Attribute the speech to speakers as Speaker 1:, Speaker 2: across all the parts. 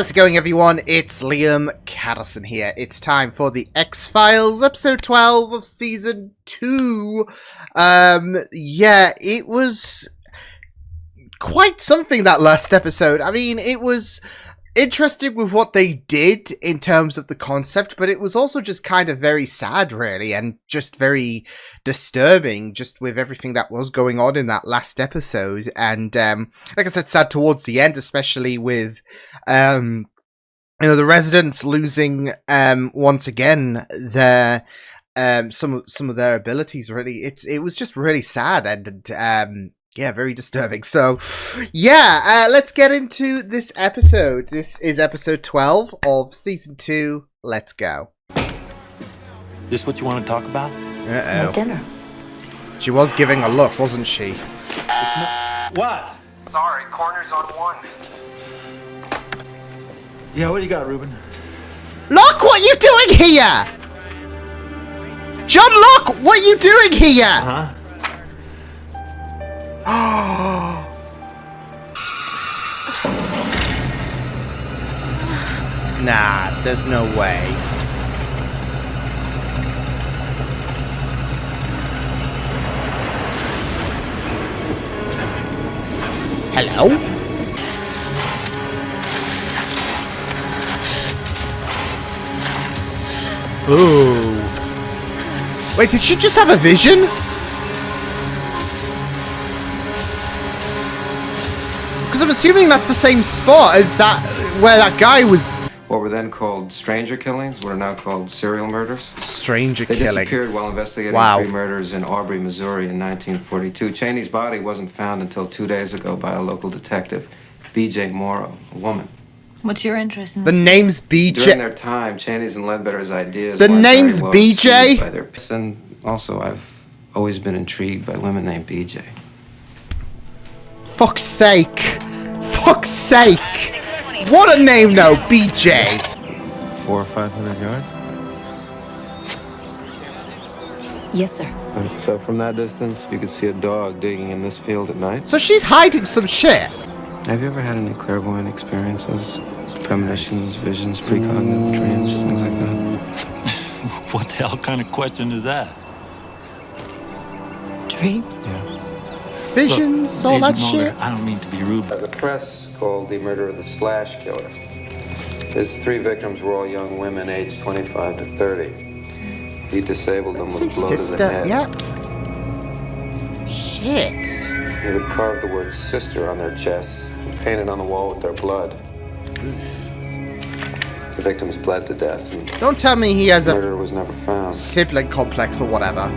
Speaker 1: How's it going, everyone? It's Liam Catterson here. It's time for the X-Files, episode 12 of season 2. Yeah, it was quite something, that last episode. I mean, it was interesting with what they did in terms of the concept, but it was also just kind of very sad, really, and just very disturbing, just with everything that was going on in that last episode. And like I said, sad towards the end, especially with the residents losing once again their some of their abilities. Really, it was just really sad and yeah, very disturbing. So yeah, let's get into this episode. This is episode 12 of season 2. Let's go.
Speaker 2: This what you want to talk about?
Speaker 1: Uh-oh.
Speaker 3: Dinner.
Speaker 1: She was giving a look, wasn't she?
Speaker 2: What?
Speaker 4: Sorry, corner's on 1.
Speaker 2: Yeah, what do you got, Ruben?
Speaker 1: Locke, what you doing here? John Locke, what you doing here?
Speaker 2: Huh?
Speaker 1: Nah, there's no way. Hello? Ooh. Wait, did she just have a vision? Because I'm assuming that's the same spot as that where that guy was.
Speaker 5: What were then called stranger killings, what are now called serial murders.
Speaker 1: Stranger
Speaker 5: They
Speaker 1: killings.
Speaker 5: disappeared while investigating
Speaker 1: Wow.
Speaker 5: 3 murders in Aubrey, Missouri in 1942. Cheney's body wasn't found until 2 days ago by a local detective, B.J. Morrow, a woman.
Speaker 3: What's your interest in
Speaker 1: The
Speaker 3: this?
Speaker 1: name's
Speaker 5: During
Speaker 1: BJ.
Speaker 5: their time, Cheney's and Ledbetter's ideas
Speaker 1: The
Speaker 5: weren't
Speaker 1: name's
Speaker 5: very well
Speaker 1: BJ?
Speaker 5: received by their and also I've always been intrigued by women named B.J.
Speaker 1: Fuck's sake. Fuck's sake. What a name, though, BJ.
Speaker 5: 400 or 500 yards?
Speaker 3: Yes, sir.
Speaker 5: So from that distance, you could see a dog digging in this field at night?
Speaker 1: So she's hiding some shit.
Speaker 5: Have you ever had any clairvoyant experiences? Premonitions, visions, precognitive dreams, things like that?
Speaker 2: What the hell kind of question is that?
Speaker 3: Dreams?
Speaker 1: Visions, all
Speaker 2: Agent
Speaker 1: that
Speaker 2: Mulder,
Speaker 1: shit.
Speaker 2: I don't mean to be rude,
Speaker 5: The press called the murder of the slash killer. His 3 victims were all young women aged 25 to 30. He disabled them with a
Speaker 1: His
Speaker 5: blow to the
Speaker 1: sister,
Speaker 5: head.
Speaker 1: yeah. Shit.
Speaker 5: He would carve the word sister on their chests and paint it on the wall with their blood. The victims bled to death, and
Speaker 1: Don't tell me he has
Speaker 5: the
Speaker 1: a
Speaker 5: murderer was never found.
Speaker 1: sibling complex or whatever.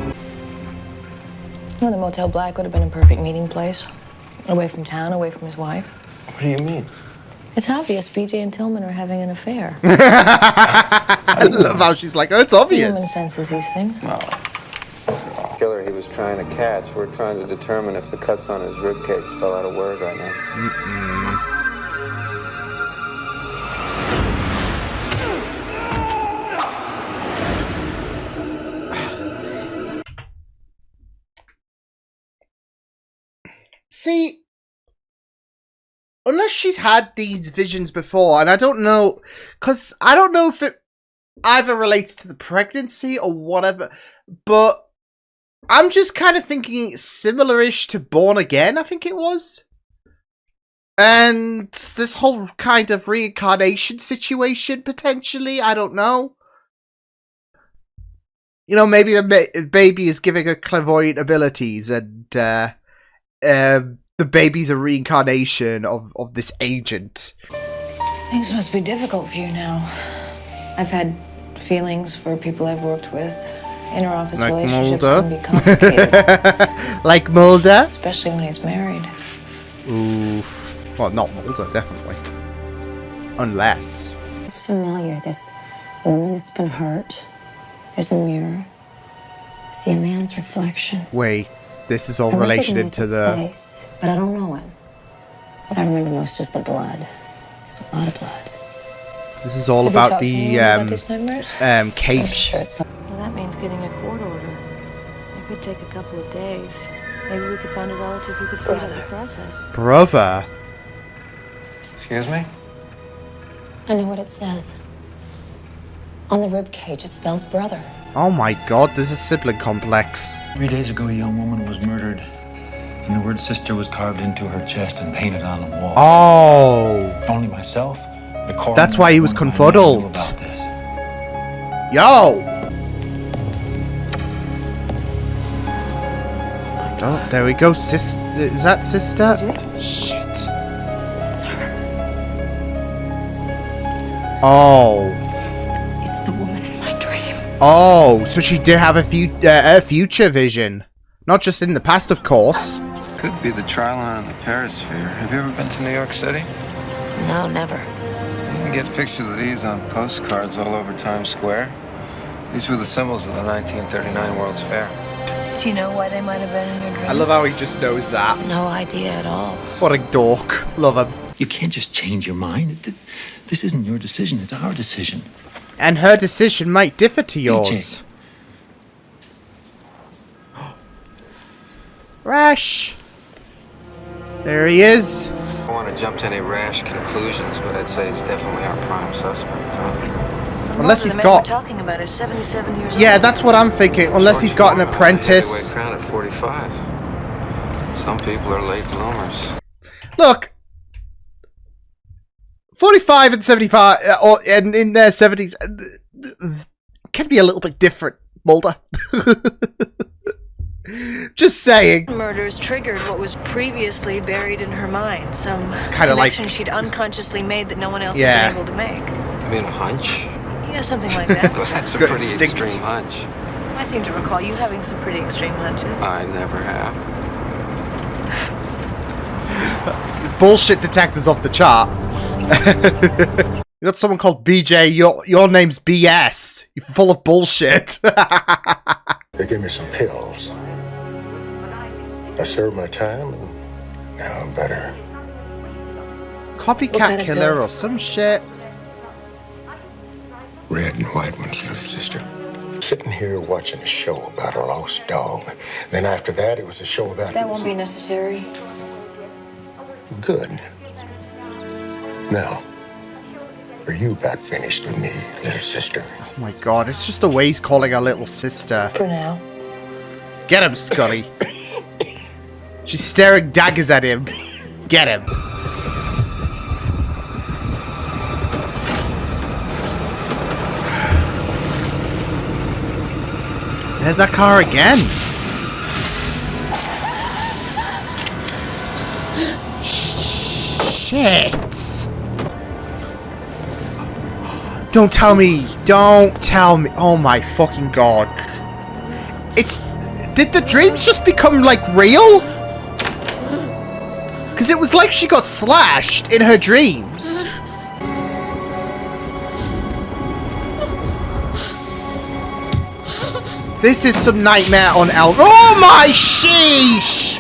Speaker 3: Well, the Motel Black would have been a perfect meeting place. Away from town, away from his wife.
Speaker 5: What do you mean?
Speaker 3: It's obvious BJ and Tillman are having an affair.
Speaker 1: I love how she's like, oh, it's
Speaker 3: Human
Speaker 1: obvious.
Speaker 3: senses these things.
Speaker 5: The killer he was trying to catch, we're trying to determine if the cuts on his ribcage spell out a word right now.
Speaker 1: See, unless she's had these visions before, and I don't know, because I don't know if it either relates to the pregnancy or whatever, but I'm just kind of thinking similar-ish to Born Again, I think it was. And this whole kind of reincarnation situation, potentially, I don't know. You know, maybe the baby is giving her clairvoyant abilities, and the baby's a reincarnation of this agent.
Speaker 3: Things must be difficult for you now. I've had feelings for people I've worked with. Inter-office
Speaker 1: Like
Speaker 3: relationships
Speaker 1: Mulder?
Speaker 3: can be complicated.
Speaker 1: Like Mulder?
Speaker 3: Especially when he's married.
Speaker 1: Oof. Well, not Mulder, definitely. Unless.
Speaker 6: It's familiar. There's a woman that's been hurt. There's a mirror. See a man's reflection.
Speaker 1: Wait, this is all
Speaker 6: I
Speaker 1: relation
Speaker 6: recognize
Speaker 1: into
Speaker 6: his
Speaker 1: the.
Speaker 6: face, but I don't know him. What I remember most is the blood. There's a lot of blood.
Speaker 1: This is all
Speaker 3: Have you
Speaker 1: about
Speaker 3: talked to
Speaker 1: the
Speaker 3: anyone about these nightmares?
Speaker 6: I'm
Speaker 1: case.
Speaker 6: sure it's
Speaker 7: Well, that means getting a court order. It could take a couple of days. Maybe we could find a relative who could speed up the process.
Speaker 1: Brother.
Speaker 5: Excuse me?
Speaker 6: I know what it says. On the rib cage, it spells brother.
Speaker 1: Oh my god, this is sibling complex.
Speaker 2: 3 days ago, a young woman was murdered, and the word sister was carved into her chest and painted on the wall.
Speaker 1: Oh.
Speaker 2: Only myself, the coroner,
Speaker 1: That's why he was
Speaker 2: one of my men knew
Speaker 1: confuddled.
Speaker 2: about this.
Speaker 1: Yo! Oh, there we go. Is that sister? Shit.
Speaker 6: It's her.
Speaker 1: Oh.
Speaker 6: It's the woman in my dream.
Speaker 1: Oh, so she did have a future vision. Not just in the past, of course.
Speaker 5: Could be the trial on the Perisphere. Have you ever been to New York City?
Speaker 3: No, never.
Speaker 5: You can get pictures of these on postcards all over Times Square. These were the symbols of the 1939 World's Fair.
Speaker 3: Do you know why they might have been in your dream?
Speaker 1: I love how he just knows that.
Speaker 3: No idea at all.
Speaker 1: What a dork. Love him.
Speaker 2: You can't just change your mind. This isn't your decision, it's our decision.
Speaker 1: And her decision might differ to yours. Rash! There he is.
Speaker 5: I don't want to jump to any rash conclusions, but I'd say he's definitely our prime suspect, huh?
Speaker 1: Unless he's
Speaker 7: the man
Speaker 1: got...
Speaker 7: we're talking about is 77 years
Speaker 1: Yeah,
Speaker 7: old.
Speaker 1: that's what I'm thinking. Unless he's got an apprentice.
Speaker 5: Crown at 45. Some people are late bloomers.
Speaker 1: Look. 45 and 75, and in their 70s, can be a little bit different, Mulder. Just saying.
Speaker 7: Murders triggered what was previously buried in her mind. Some
Speaker 1: kinda like-
Speaker 7: connection she'd unconsciously made that no one else
Speaker 1: Yeah.
Speaker 7: had been able to make.
Speaker 5: I mean, a hunch?
Speaker 7: Yeah, something like that.
Speaker 5: Well, that's a
Speaker 1: Good
Speaker 5: pretty
Speaker 1: instinct.
Speaker 5: extreme hunch.
Speaker 7: I seem to recall you having some pretty extreme hunches.
Speaker 5: I never have.
Speaker 1: Bullshit detector's off the chart. You got someone called BJ, your name's BS. You're full of bullshit.
Speaker 8: They gave me some pills. I served my time, and now I'm better.
Speaker 1: Copycat
Speaker 6: kind of
Speaker 1: killer
Speaker 6: pills?
Speaker 1: or some shit.
Speaker 8: Red and white ones, little sister. Sitting here watching a show about a lost dog. Then after that, it was a show about...
Speaker 3: That won't be necessary.
Speaker 8: Good. Now, are you about finished with me, little sister?
Speaker 1: Oh my god, it's just the way he's calling her little sister.
Speaker 3: For now.
Speaker 1: Get him, Scully. She's staring daggers at him. Get him. There's that car again. Shit. Don't tell me. Don't tell me. Oh my fucking god. Did the dreams just become, like, real? Because it was like she got slashed in her dreams. This is some nightmare on Elm. Oh my sheesh!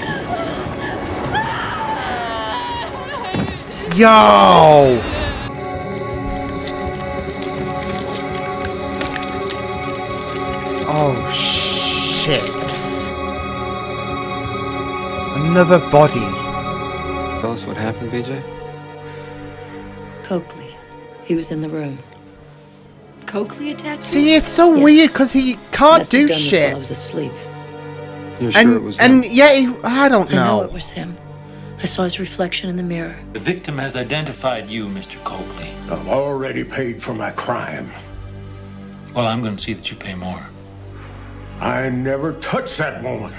Speaker 1: Yo! Oh shit. Another body.
Speaker 5: Tell us what happened, BJ?
Speaker 6: Coakley. He was in the room.
Speaker 3: Coakley attacked
Speaker 1: See, it's so
Speaker 6: Yes.
Speaker 1: weird because he can't
Speaker 6: Must have
Speaker 1: do
Speaker 6: done this
Speaker 1: shit.
Speaker 6: while I was asleep.
Speaker 5: You're sure it was him?
Speaker 1: And yeah, I don't
Speaker 6: I know
Speaker 1: know.
Speaker 6: it was him. I saw his reflection in the mirror.
Speaker 2: The victim has identified you, Mr. Coakley.
Speaker 8: I've already paid for my crime.
Speaker 2: Well, I'm going to see that you pay more.
Speaker 8: I never touched that woman.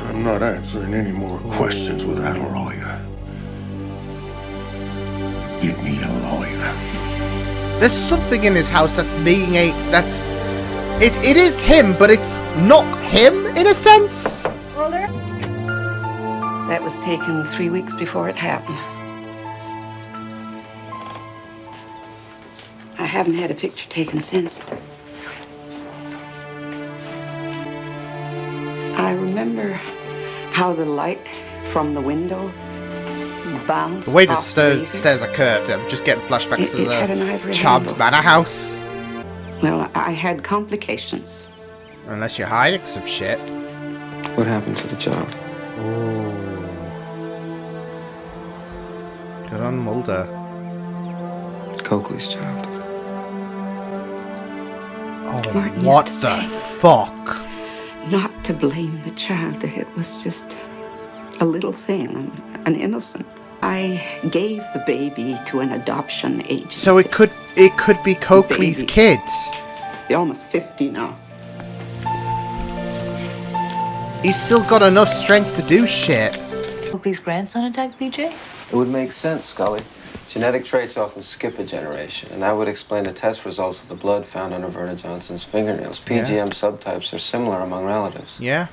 Speaker 8: I'm not answering any more questions without a lawyer. Get me a lawyer.
Speaker 1: There's something in this house that's being it is him, but it's not him in a sense.
Speaker 9: That was taken 3 weeks before it happened. I haven't had a picture taken since. I remember how the light from the window bounced
Speaker 1: The way the
Speaker 9: off the
Speaker 1: stairs are curved, I'm just getting flashbacks
Speaker 9: It
Speaker 1: to
Speaker 9: had an ivory
Speaker 1: the charmed
Speaker 9: handle.
Speaker 1: manor house.
Speaker 9: Well, I had complications.
Speaker 1: Unless you're hiding some shit.
Speaker 5: What happened to the job?
Speaker 1: Good on Mulder.
Speaker 5: Coakley's child.
Speaker 1: Oh,
Speaker 9: Martin
Speaker 1: what
Speaker 9: used to
Speaker 1: the
Speaker 9: say
Speaker 1: fuck?
Speaker 9: not to blame the child, that it was just a little thing, an innocent. I gave the baby to an adoption agency.
Speaker 1: So it could be Coakley's
Speaker 9: Baby.
Speaker 1: kid.
Speaker 9: You're almost 50 now.
Speaker 1: He's still got enough strength to do shit.
Speaker 3: Coakley's grandson attacked BJ?
Speaker 5: It would make sense, Scully. Genetic traits often skip a generation, and that would explain the test results of the blood found under Verna Johnson's fingernails. PGM subtypes are similar among relatives.
Speaker 1: Yeah.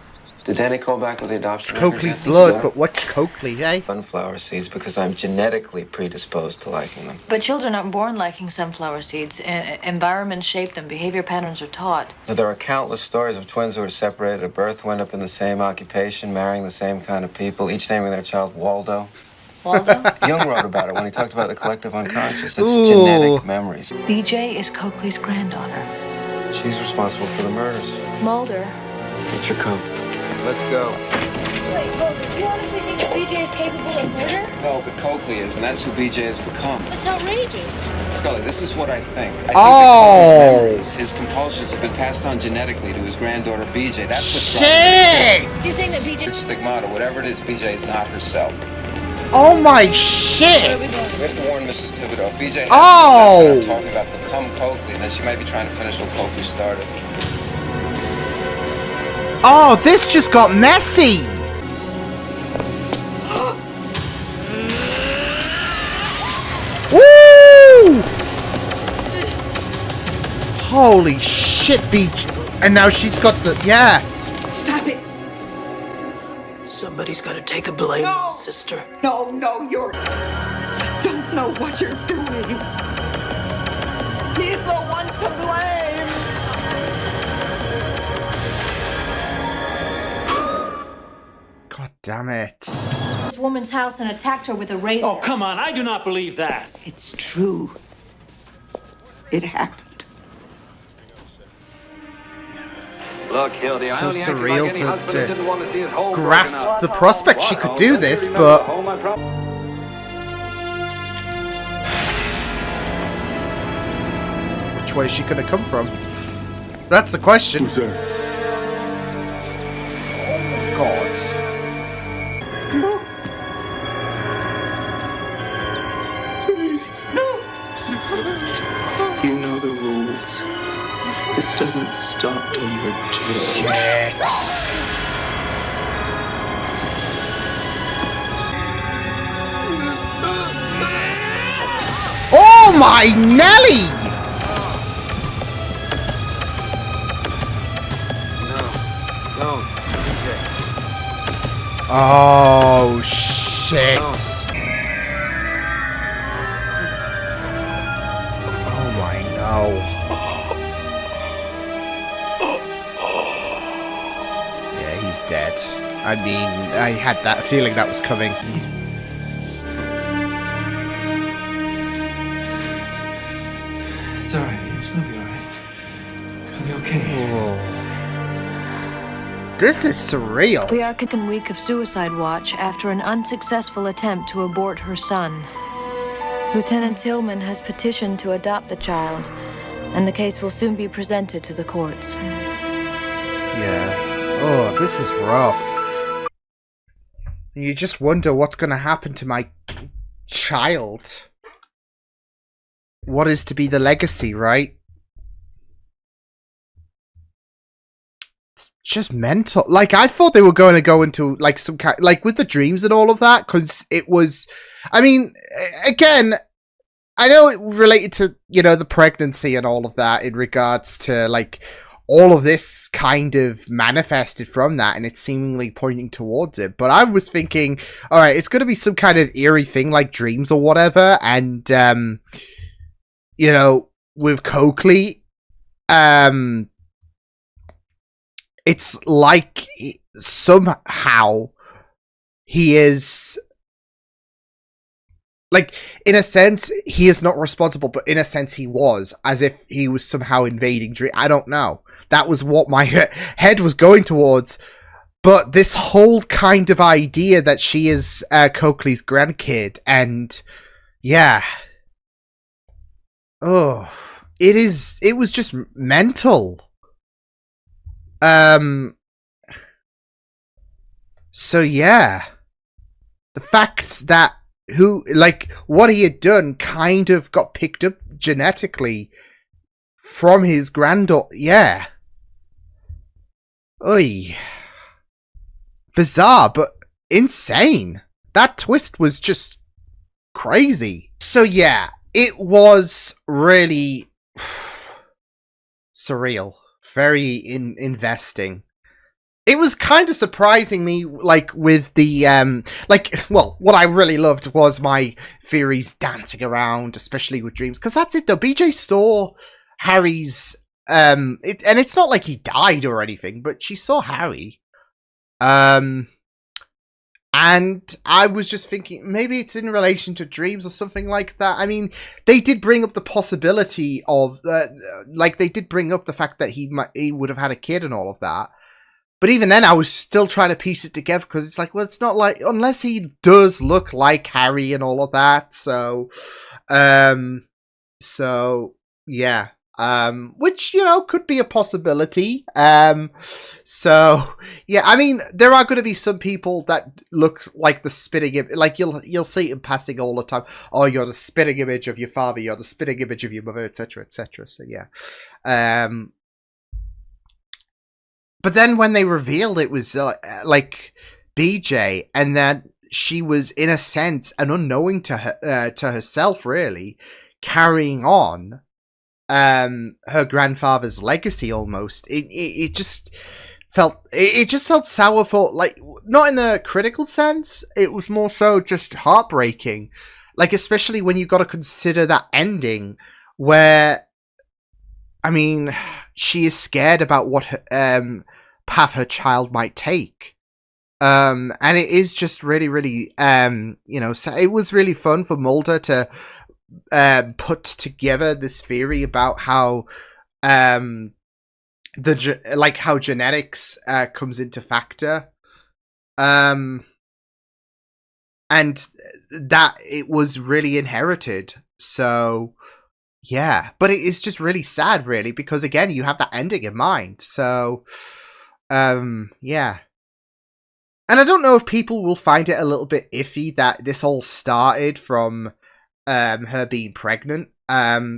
Speaker 5: Did Danny call back with the adoption?
Speaker 1: It's Coakley's blood, but what's Coakley, eh?
Speaker 5: Sunflower seeds because I'm genetically predisposed to liking them.
Speaker 3: But children aren't born liking sunflower seeds. Environments shape them. Behavior patterns are taught.
Speaker 5: Now, there are countless stories of twins who are separated at birth, who end up in the same occupation, marrying the same kind of people, each naming their child Waldo.
Speaker 3: Waldo?
Speaker 5: Jung wrote about it when he talked about the collective unconscious. It's
Speaker 1: Ooh.
Speaker 5: genetic memories.
Speaker 3: BJ is Coakley's granddaughter.
Speaker 5: She's responsible for the murders.
Speaker 3: Mulder.
Speaker 5: Get your coat. Let's go.
Speaker 7: Wait, Mulder, you honestly think that BJ is capable of murder?
Speaker 5: No, but Coakley is, and that's who BJ has become.
Speaker 7: That's outrageous.
Speaker 5: Scully, this is what I think. I think
Speaker 1: Oh.
Speaker 5: that Coakley's memories, his compulsions have been passed on genetically to his granddaughter BJ. That's what's
Speaker 1: Shit!
Speaker 7: So you're saying that BJ...
Speaker 5: stigmata, whatever it is, BJ is not herself.
Speaker 1: Oh my
Speaker 7: Where are
Speaker 1: shit!
Speaker 7: we going?
Speaker 5: We have to warn Mrs. Thibodeau. BJ has
Speaker 1: Oh.
Speaker 5: I'm talking about to become Coakley, and then she might be trying to finish what Coakley started.
Speaker 1: Oh, this just got messy! Woo! Holy shit, Beach. And now she's got the... Yeah.
Speaker 9: Stop it!
Speaker 10: Somebody's got to take the blame, sister.
Speaker 9: No, you're... You don't know what you're doing. He's the one to blame.
Speaker 1: God damn it.
Speaker 7: This woman's house and attacked her with a razor.
Speaker 10: Oh, come on. I do not believe that.
Speaker 9: It's true. It happened.
Speaker 11: Look, Hildy, I
Speaker 1: So
Speaker 11: only acted
Speaker 1: surreal
Speaker 11: like any husband who didn't want to see his home
Speaker 1: grasp
Speaker 11: broken up.
Speaker 1: the prospect she could do
Speaker 11: Don't you
Speaker 1: this,
Speaker 11: remember
Speaker 1: but...
Speaker 11: the home I promised?
Speaker 1: Which way is she gonna come from? That's the question.
Speaker 8: Who's there?
Speaker 1: God.
Speaker 10: You know the rules. This doesn't stop till you're dead.
Speaker 1: Shit. Oh my Nelly!
Speaker 5: No.
Speaker 1: Oh shit. Oh my no. Yeah, he's dead. I mean, I had that feeling that was coming.
Speaker 2: It's all right. It's gonna be all right. It's gonna be okay.
Speaker 1: This is surreal.
Speaker 7: We are second week of suicide watch after an unsuccessful attempt to abort her son. Lieutenant Tillman has petitioned to adopt the child, and the case will soon be presented to the courts.
Speaker 1: Yeah. Oh, this is rough. You just wonder what's going to happen to my child. What is to be the legacy, right? It's just mental. Like, I thought they were going to go into, like, some kind... Like, with the dreams and all of that, because it was... I mean, again... I know it related to, you know, the pregnancy and all of that in regards to, like, all of this kind of manifested from that, and it's seemingly pointing towards it. But I was thinking, alright, it's going to be some kind of eerie thing like dreams or whatever, and, you know, with Coakley, it's like somehow he is... Like, in a sense, he is not responsible, but in a sense he was, as if he was somehow invading dream. I don't know. That was what my head was going towards. But this whole kind of idea that she is Coakley's grandkid, and yeah. oh, it was just mental. So yeah, the fact that what he had done kind of got picked up genetically from his granddaughter. Yeah. Oy. Bizarre, but insane. That twist was just crazy. So yeah, it was really surreal. Very investing. It was kind of surprising me, like, with the, well, what I really loved was my theories dancing around, especially with dreams, because that's it, though. BJ saw Harry's, and it's not like he died or anything, but she saw Harry. And I was just thinking, maybe it's in relation to dreams or something like that. I mean, they did bring up the possibility of, they did bring up the fact that he would have had a kid and all of that. But even then, I was still trying to piece it together, because it's like, well, it's not like, unless he does look like Harry and all of that. So, yeah. Which, could be a possibility. So, yeah, I mean, there are going to be some people that look like the spitting image, like you'll see him passing all the time. Oh, you're the spitting image of your father, you're the spitting image of your mother, etc., etc. So, yeah. But then when they revealed it was, BJ, and that she was, in a sense, and unknowing to herself, really, carrying on her grandfather's legacy almost. It just felt sour for, not in a critical sense. It was more so just heartbreaking. Especially when you got to consider that ending where, I mean, she is scared about what path her child might take. And it is just really, really, so it was really fun for Mulder to put together this theory about how how genetics comes into factor, and that it was really inherited. So yeah, but it is just really sad, really, because again, you have that ending in mind. So yeah. And I don't know if people will find it a little bit iffy that this all started from her being pregnant,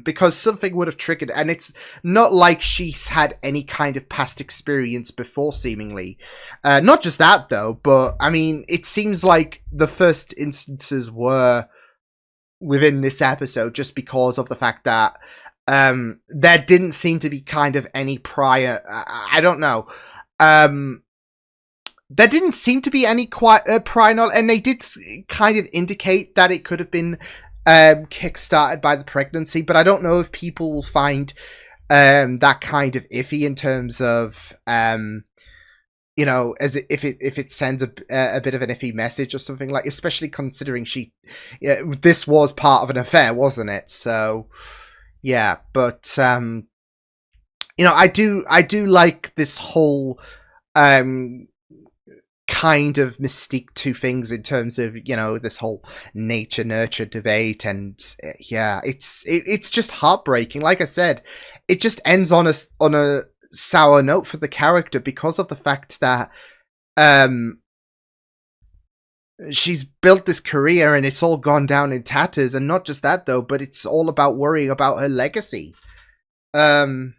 Speaker 1: because something would have triggered, and it's not like she's had any kind of past experience before, seemingly. Not just that, though, but I mean, it seems like the first instances were within this episode, just because of the fact that there didn't seem to be kind of any prior, I don't know, there didn't seem to be any prior knowledge, and they did kind of indicate that it could have been kick-started by the pregnancy, but I don't know if people will find that kind of iffy in terms of as if it sends a bit of an iffy message or something, like, especially considering this was part of an affair, wasn't it? So yeah, but I do like this whole kind of mystique to things in terms of, this whole nature nurture debate, and yeah, it's just heartbreaking. Like I said, it just ends on a sour note for the character because of the fact that she's built this career and it's all gone down in tatters. And not just that, though, but it's all about worrying about her legacy. And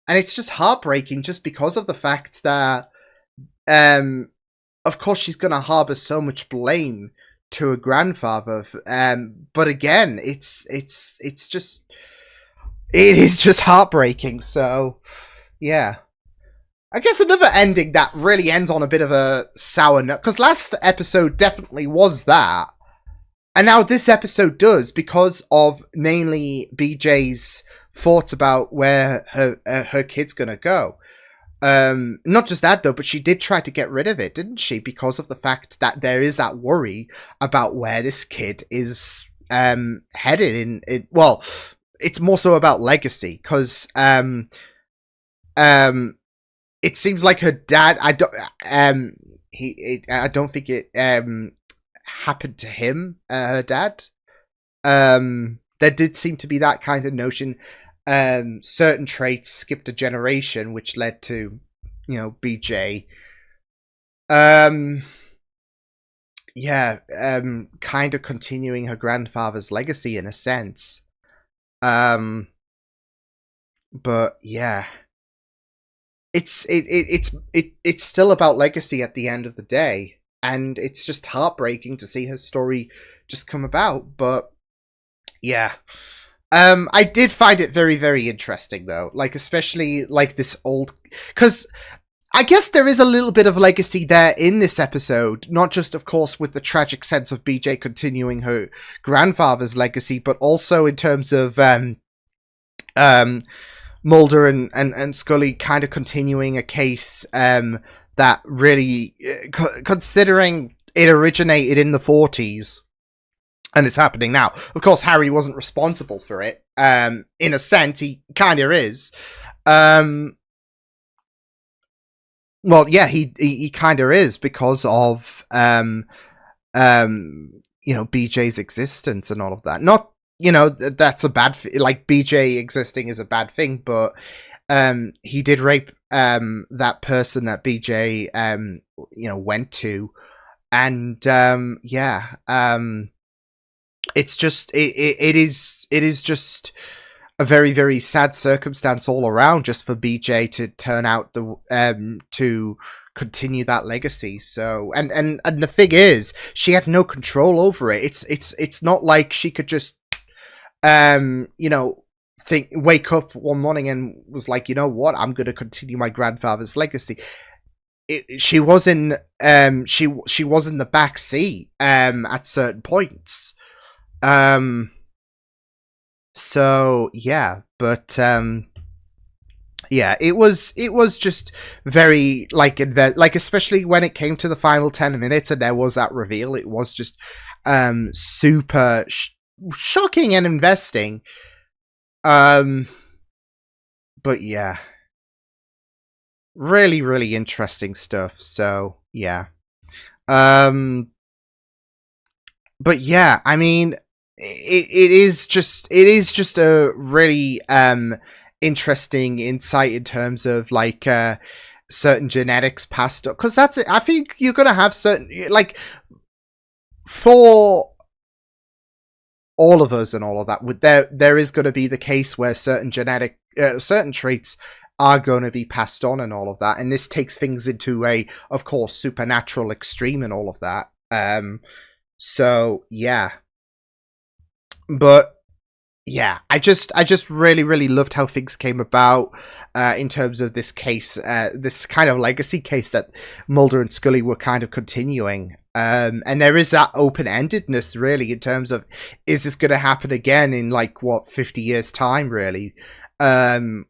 Speaker 1: it's just heartbreaking just because of the fact that of course she's going to harbor so much blame to her grandfather, but again, it is just heartbreaking. So yeah, I guess another ending that really ends on a bit of a sour note, because last episode definitely was that, and now this episode does, because of mainly BJ's thoughts about where her kid's gonna go. Not just that, though, but she did try to get rid of it, didn't she? Because of the fact that there is that worry about where this kid is headed in. Well, it's more so about legacy, because it seems like her dad. I don't think it happened to him. Her dad. there did seem to be that kind of notion. Certain traits skipped a generation, which led to, you know, BJ. Kind of continuing her grandfather's legacy in a sense. But yeah, it's still about legacy at the end of the day, and it's just heartbreaking to see her story just come about. But yeah, I did find it very, very interesting though, like especially like this old, because I guess there is a little bit of legacy there in this episode, not just, of course, with the tragic sense of BJ continuing her grandfather's legacy, but also in terms of Mulder and Scully kind of continuing a case that really, considering it originated in the 40s, and it's happening now. Of course, Harry wasn't responsible for it. In a sense, he kind of is. Well, yeah, he kind of is because of you know, BJ's existence and all of that. Not, you know, that's a bad like BJ existing is a bad thing, but he did rape that person that BJ you know, went to, and it's just it is just a very, very sad circumstance all around, just for BJ to turn out the to continue that legacy. So and the thing is, she had no control over it. It's not like she could just you know, wake up one morning and was like, you know what, I'm going to continue my grandfather's legacy. She was in she was in the back seat at certain points. So yeah, but yeah, it was just very like especially when it came to the final 10 minutes and there was that reveal. It was just super shocking and investing. But yeah, really, really interesting stuff. So yeah, but yeah, I mean, it is just a really interesting insight in terms of like certain genetics passed up, because that's it. I think you're gonna have certain, like, for all of us and all of that, with there is going to be the case where certain genetic certain traits are going to be passed on and all of that, and this takes things into a, of course, supernatural extreme and all of that. So yeah, but yeah, I just really, really loved how things came about in terms of this case, this kind of legacy case that Mulder and Scully were kind of continuing. And there is that open-endedness, really, in terms of, is this going to happen again in, like, what, 50 years' time, really? Or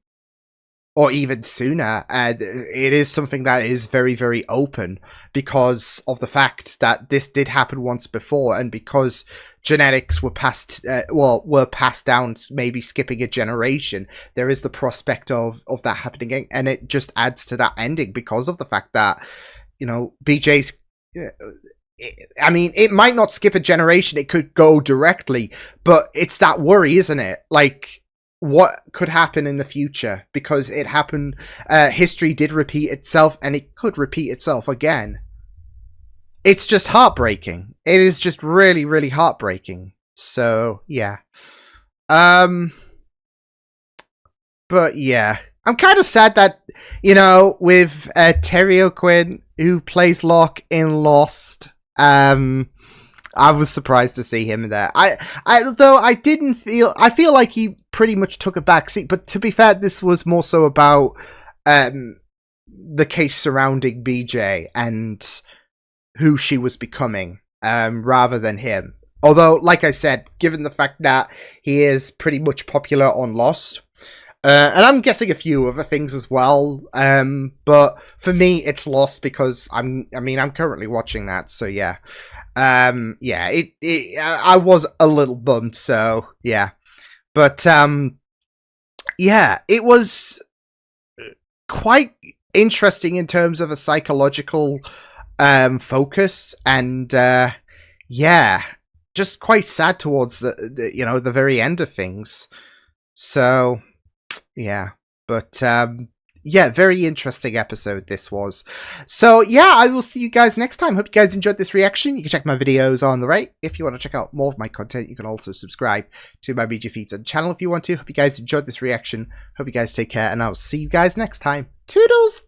Speaker 1: even sooner. And it is something that is very, very open because of the fact that this did happen once before, and because genetics were passed down, maybe skipping a generation, there is the prospect of that happening again, and it just adds to that ending because of the fact that, you know, BJ's, I mean, it might not skip a generation, it could go directly, but it's that worry, isn't it? Like, what could happen in the future? Because it happened, history did repeat itself, and it could repeat itself again. It's just heartbreaking. It is just really, really heartbreaking. So, yeah. But, yeah. I'm kind of sad that, you know, with Terry O'Quinn, who plays Locke in Lost, I was surprised to see him there. I feel like he pretty much took a backseat, but to be fair, this was more so about the case surrounding BJ and who she was becoming, rather than him. Although, like I said, given the fact that he is pretty much popular on Lost, and I'm guessing a few other things as well, but for me, it's Lost because I'm currently watching that, so yeah. I was a little bummed, so yeah. But yeah, it was quite interesting in terms of a psychological focus, and yeah, just quite sad towards the very end of things. So yeah, but yeah, very interesting episode this was. So yeah, I will see you guys next time. Hope you guys enjoyed this reaction. You can check my videos on the right. If you want to check out more of my content, you can also subscribe to my media feeds and channel if you want to. Hope you guys enjoyed this reaction. Hope you guys take care, and I'll see you guys next time. Toodles!